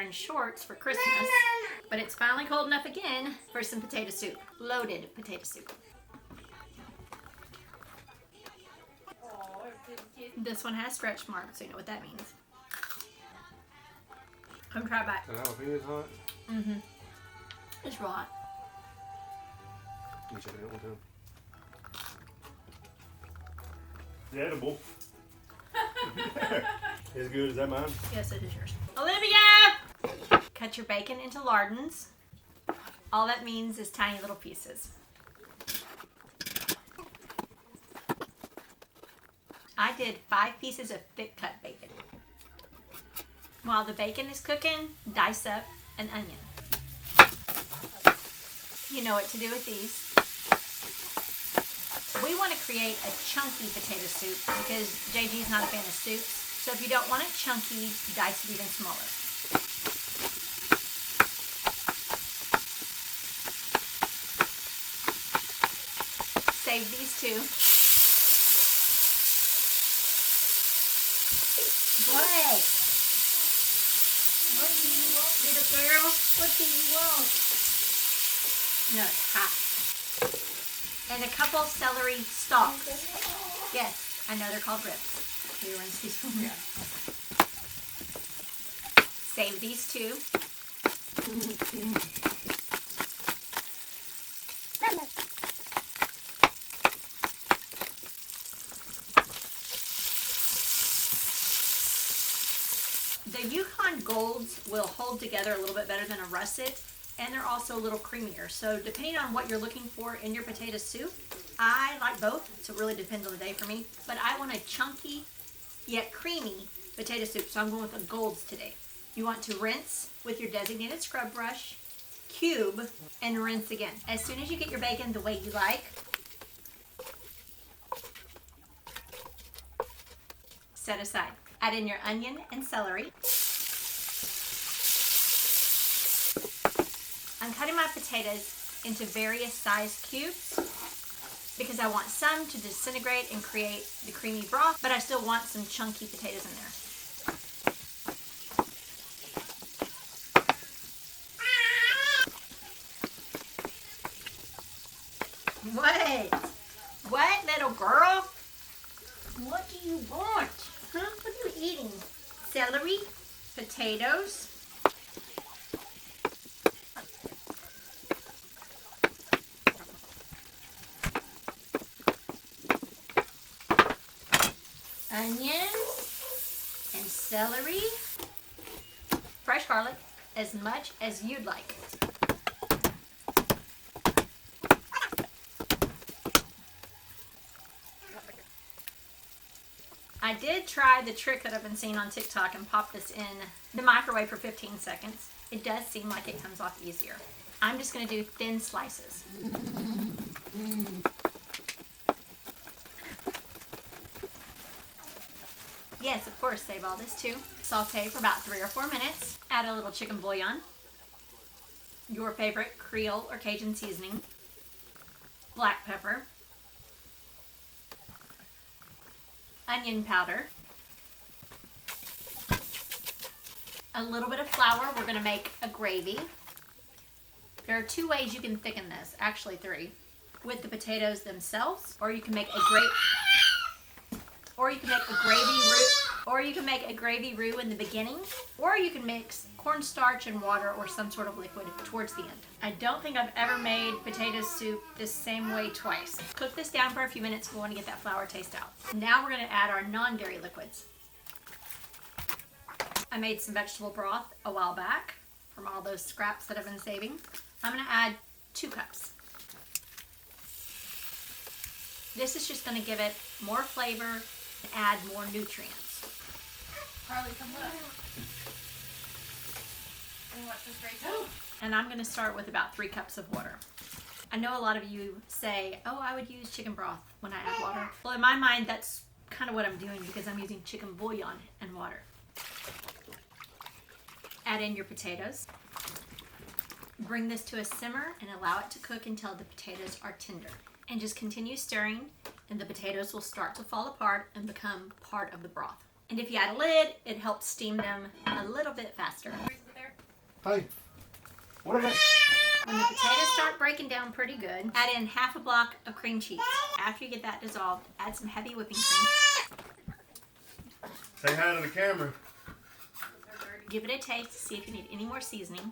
wearing shorts for Christmas, but it's finally cold enough again for some potato soup. Loaded potato soup. This one has stretch marks, so you know what that means. Come try it back. And jalapenos hot? Mm-hmm. It's real hot. You check it out one time. Edible. As good as that mine? Yes, it is yours. Olivia! Cut your bacon into lardons. All that means is tiny little pieces. I did 5 pieces of thick cut bacon. While the bacon is cooking, dice up an onion. You know what to do with these. We want to create a chunky potato soup because JG's not a fan of soups. So if you don't want it chunky, dice it even smaller. Save these two. What? What do you want, little girl? What do you want? No, it's hot. And a couple celery stalks. Yes, I know they're called ribs. Here, rinse these for me. Save these two. The Yukon Golds will hold together a little bit better than a russet, and they're also a little creamier. So depending on what you're looking for in your potato soup, I like both, so it really depends on the day for me. But I want a chunky yet creamy potato soup, so I'm going with the Golds today. You want to rinse with your designated scrub brush, cube, and rinse again. As soon as you get your bacon the way you like, set aside. Add in your onion and celery. I'm cutting my potatoes into various size cubes because I want some to disintegrate and create the creamy broth, but I still want some chunky potatoes in there. What? What, little girl? What do you want? Huh? What are you eating? Celery, potatoes, onions, and celery, fresh garlic, as much as you'd like. I did try the trick that I've been seeing on TikTok and pop this in the microwave for 15 seconds. It does seem like it comes off easier. I'm just going to do thin slices. Yes, of course, save all this too. Saute for about 3 or 4 minutes. Add a little chicken bouillon, your favorite Creole or Cajun seasoning, black pepper, onion powder, a little bit of flour. We're going to make a gravy. There are 2 ways you can thicken this, actually 3, with the potatoes themselves, or you can make a gravy roux in the beginning, or you can mix cornstarch and water or some sort of liquid towards the end. I don't think I've ever made potato soup the same way twice. Cook this down for a few minutes. We want to get that flour taste out. Now we're going to add our non-dairy liquids. I made some vegetable broth a while back from all those scraps that I've been saving. I'm going to add 2 cups. This is just going to give it more flavor and add more nutrients. Carly, come look. And watch this right now. And I'm going to start with about 3 cups of water. I know a lot of you say, oh, I would use chicken broth when I add water. Well, in my mind, that's kind of what I'm doing because I'm using chicken bouillon and water. Add in your potatoes. Bring this to a simmer and allow it to cook until the potatoes are tender. And just continue stirring and the potatoes will start to fall apart and become part of the broth. And if you add a lid, it helps steam them a little bit faster. Hey. What is that? When the potatoes start breaking down pretty good, add in half a block of cream cheese. After you get that dissolved, add some heavy whipping cream. Say hi to the camera. Give it a taste to see if you need any more seasoning.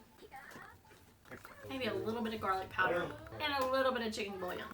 Maybe a little bit of garlic powder and a little bit of chicken bouillon.